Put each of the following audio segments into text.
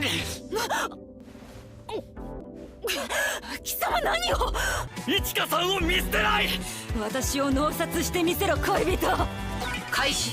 貴様何を。イチカさんを見捨てない。私を脳殺してみせろ恋人。開始。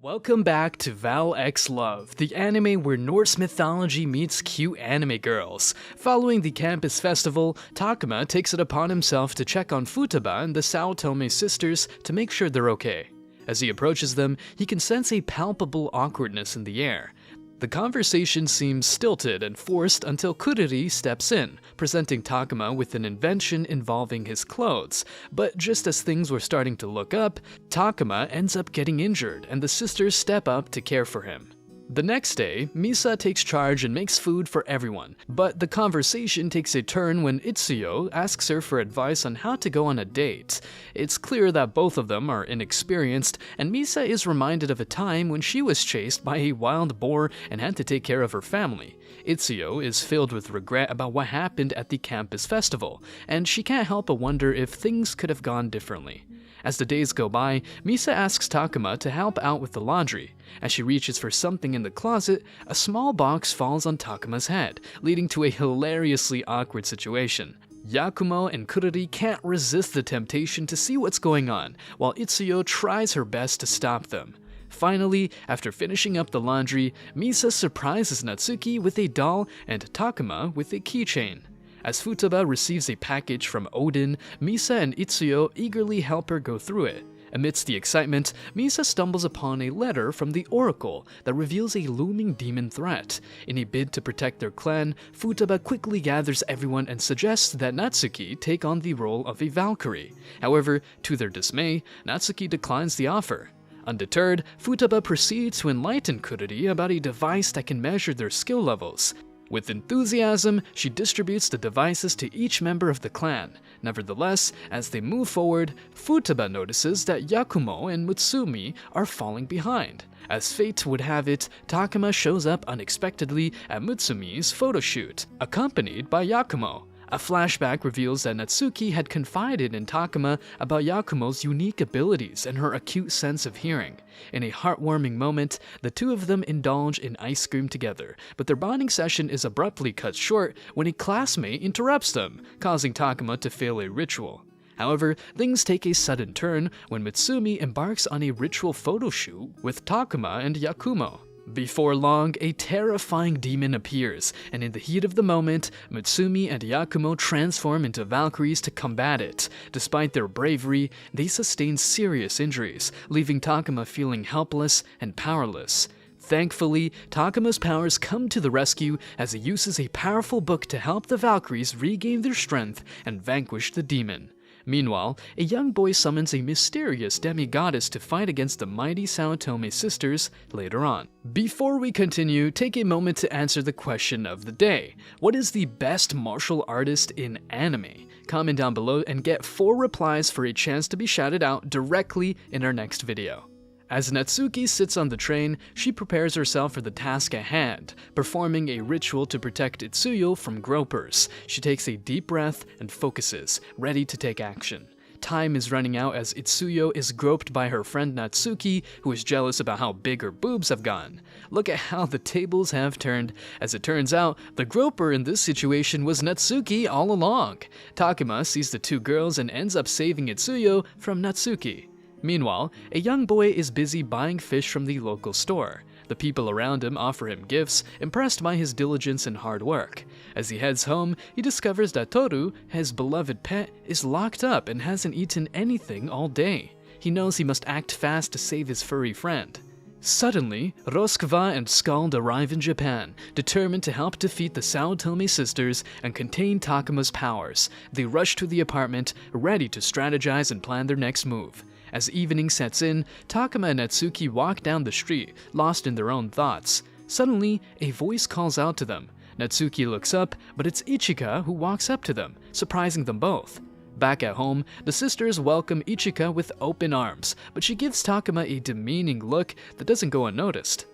Welcome back to Val X Love, the anime where Norse mythology meets cute anime girls. Following the campus festival, Takuma takes it upon himself to check on Futaba and the Saotome sisters to make sure they're okay. As he approaches them, he can sense a palpable awkwardness in the air. The conversation seems stilted and forced until Kuriri steps in, presenting Takuma with an invention involving his clothes. But just as things were starting to look up, Takuma ends up getting injured and the sisters step up to care for him. The next day, Misa takes charge and makes food for everyone, but the conversation takes a turn when Itsuyo asks her for advice on how to go on a date. It's clear that both of them are inexperienced, and Misa is reminded of a time when she was chased by a wild boar and had to take care of her family. Itsuyo is filled with regret about what happened at the campus festival, and she can't help but wonder if things could have gone differently. As the days go by, Misa asks Takuma to help out with the laundry. As she reaches for something in the closet, a small box falls on Takuma's head, leading to a hilariously awkward situation. Yakumo and Kuriri can't resist the temptation to see what's going on, while Itsuyo tries her best to stop them. Finally, after finishing up the laundry, Misa surprises Natsuki with a doll and Takuma with a keychain. As Futaba receives a package from Odin, Misa and Itsuyo eagerly help her go through it. Amidst the excitement, Misa stumbles upon a letter from the Oracle that reveals a looming demon threat. In a bid to protect their clan, Futaba quickly gathers everyone and suggests that Natsuki take on the role of a Valkyrie. However, to their dismay, Natsuki declines the offer. Undeterred, Futaba proceeds to enlighten Kuriri about a device that can measure their skill levels. With enthusiasm, she distributes the devices to each member of the clan. Nevertheless, as they move forward, Futaba notices that Yakumo and Mutsumi are falling behind. As fate would have it, Takuma shows up unexpectedly at Mutsumi's photo shoot, accompanied by Yakumo. A flashback reveals that Natsuki had confided in Takuma about Yakumo's unique abilities and her acute sense of hearing. In a heartwarming moment, the two of them indulge in ice cream together, but their bonding session is abruptly cut short when a classmate interrupts them, causing Takuma to fail a ritual. However, things take a sudden turn when Mutsumi embarks on a ritual photo shoot with Takuma and Yakumo. Before long, a terrifying demon appears, and in the heat of the moment, Mutsumi and Yakumo transform into Valkyries to combat it. Despite their bravery, they sustain serious injuries, leaving Takuma feeling helpless and powerless. Thankfully, Takuma's powers come to the rescue as he uses a powerful book to help the Valkyries regain their strength and vanquish the demon. Meanwhile, a young boy summons a mysterious demi-goddess to fight against the mighty Saotome sisters later on. Before we continue, take a moment to answer the question of the day. What is the best martial artist in anime? Comment down below and get 4 replies for a chance to be shouted out directly in our next video. As Natsuki sits on the train, she prepares herself for the task at hand, performing a ritual to protect Itsuyo from gropers. She takes a deep breath and focuses, ready to take action. Time is running out as Itsuyo is groped by her friend Natsuki, who is jealous about how big her boobs have gone. Look at how the tables have turned. As it turns out, the groper in this situation was Natsuki all along. Takuma sees the two girls and ends up saving Itsuyo from Natsuki. Meanwhile, a young boy is busy buying fish from the local store. The people around him offer him gifts, impressed by his diligence and hard work. As he heads home, he discovers that Toru, his beloved pet, is locked up and hasn't eaten anything all day. He knows he must act fast to save his furry friend. Suddenly, Roskva and Skald arrive in Japan, determined to help defeat the Saotome sisters and contain Takuma's powers. They rush to the apartment, ready to strategize and plan their next move. As evening sets in, Takuma and Natsuki walk down the street, lost in their own thoughts. Suddenly, a voice calls out to them. Natsuki looks up, but it's Ichika who walks up to them, surprising them both. Back at home, the sisters welcome Ichika with open arms, but she gives Takuma a demeaning look that doesn't go unnoticed.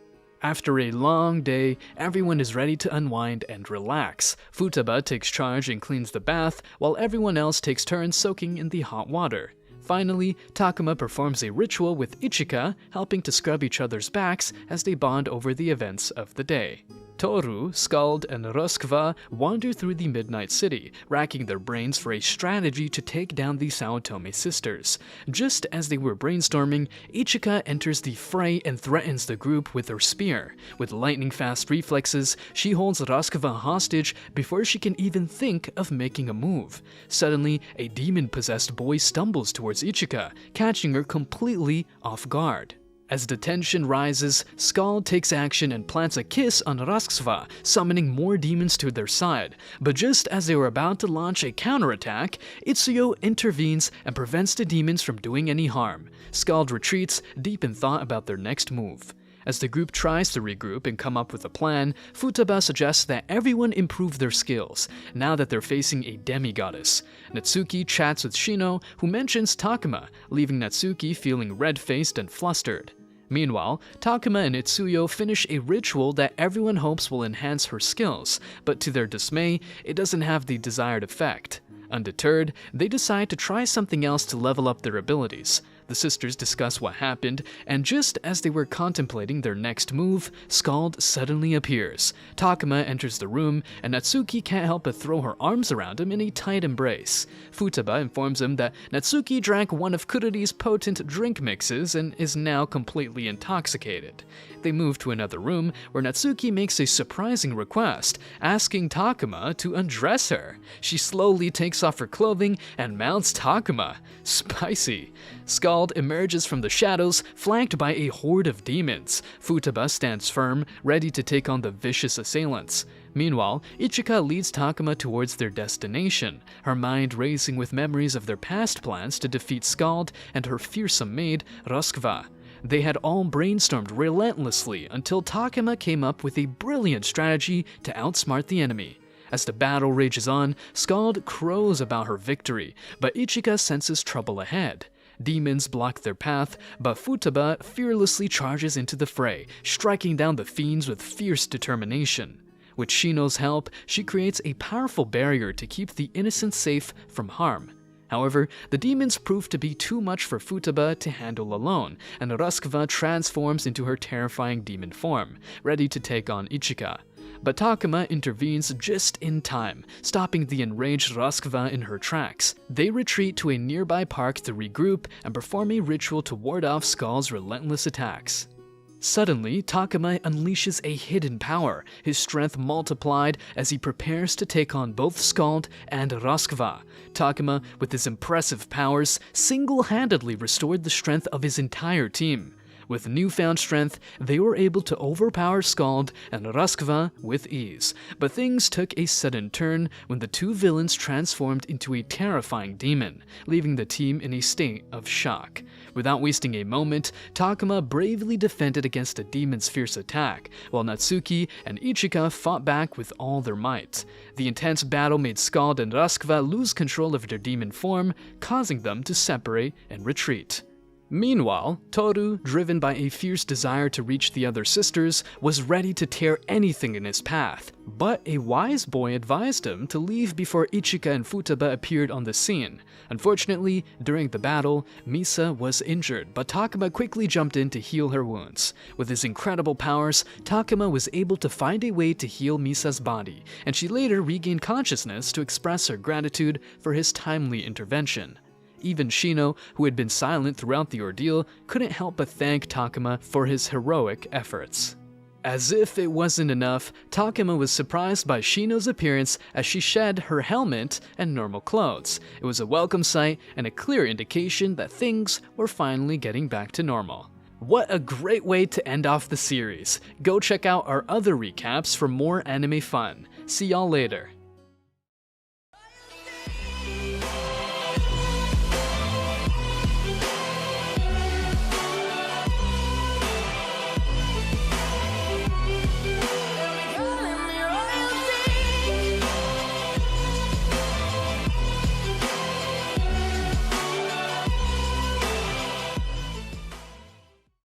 After a long day, everyone is ready to unwind and relax. Futaba takes charge and cleans the bath, while everyone else takes turns soaking in the hot water. Finally, Takuma performs a ritual with Ichika, helping to scrub each other's backs as they bond over the events of the day. Toru, Skald, and Roskva wander through the Midnight City, racking their brains for a strategy to take down the Saotome sisters. Just as they were brainstorming, Ichika enters the fray and threatens the group with her spear. With lightning-fast reflexes, she holds Roskva hostage before she can even think of making a move. Suddenly, a demon-possessed boy stumbles towards Ichika, catching her completely off guard. As the tension rises, Skald takes action and plants a kiss on Roskva, summoning more demons to their side. But just as they were about to launch a counterattack, Itsuyo intervenes and prevents the demons from doing any harm. Skald retreats, deep in thought about their next move. As the group tries to regroup and come up with a plan, Futaba suggests that everyone improve their skills, now that they're facing a demigoddess. Natsuki chats with Shino, who mentions Takuma, leaving Natsuki feeling red-faced and flustered. Meanwhile, Takuma and Itsuyo finish a ritual that everyone hopes will enhance her skills, but to their dismay, it doesn't have the desired effect. Undeterred, they decide to try something else to level up their abilities. The sisters discuss what happened, and just as they were contemplating their next move, Skald suddenly appears. Takuma enters the room, and Natsuki can't help but throw her arms around him in a tight embrace. Futaba informs him that Natsuki drank one of Kuriri's potent drink mixes and is now completely intoxicated. They move to another room, where Natsuki makes a surprising request, asking Takuma to undress her. She slowly takes off her clothing and mounts Takuma. Spicy. Skald emerges from the shadows, flanked by a horde of demons. Futaba stands firm, ready to take on the vicious assailants. Meanwhile, Ichika leads Takuma towards their destination, her mind racing with memories of their past plans to defeat Skald and her fearsome maid, Roskva. They had all brainstormed relentlessly until Takuma came up with a brilliant strategy to outsmart the enemy. As the battle rages on, Skald crows about her victory, but Ichika senses trouble ahead. Demons block their path, but Futaba fearlessly charges into the fray, striking down the fiends with fierce determination. With Shino's help, she creates a powerful barrier to keep the innocent safe from harm. However, the demons prove to be too much for Futaba to handle alone, and Roskva transforms into her terrifying demon form, ready to take on Ichika. But Takuma intervenes just in time, stopping the enraged Roskva in her tracks. They retreat to a nearby park to regroup and perform a ritual to ward off Skald's relentless attacks. Suddenly, Takuma unleashes a hidden power, his strength multiplied as he prepares to take on both Skald and Roskva. Takuma, with his impressive powers, single-handedly restored the strength of his entire team. With newfound strength, they were able to overpower Skald and Roskva with ease. But things took a sudden turn when the two villains transformed into a terrifying demon, leaving the team in a state of shock. Without wasting a moment, Takuma bravely defended against the demon's fierce attack, while Natsuki and Ichika fought back with all their might. The intense battle made Skald and Roskva lose control of their demon form, causing them to separate and retreat. Meanwhile, Toru, driven by a fierce desire to reach the other sisters, was ready to tear anything in his path. But a wise boy advised him to leave before Ichika and Futaba appeared on the scene. Unfortunately, during the battle, Misa was injured, but Takuma quickly jumped in to heal her wounds. With his incredible powers, Takuma was able to find a way to heal Misa's body, and she later regained consciousness to express her gratitude for his timely intervention. Even Shino, who had been silent throughout the ordeal, couldn't help but thank Takuma for his heroic efforts. As if it wasn't enough, Takuma was surprised by Shino's appearance as she shed her helmet and normal clothes. It was a welcome sight and a clear indication that things were finally getting back to normal. What a great way to end off the series. Go check out our other recaps for more anime fun. See y'all later.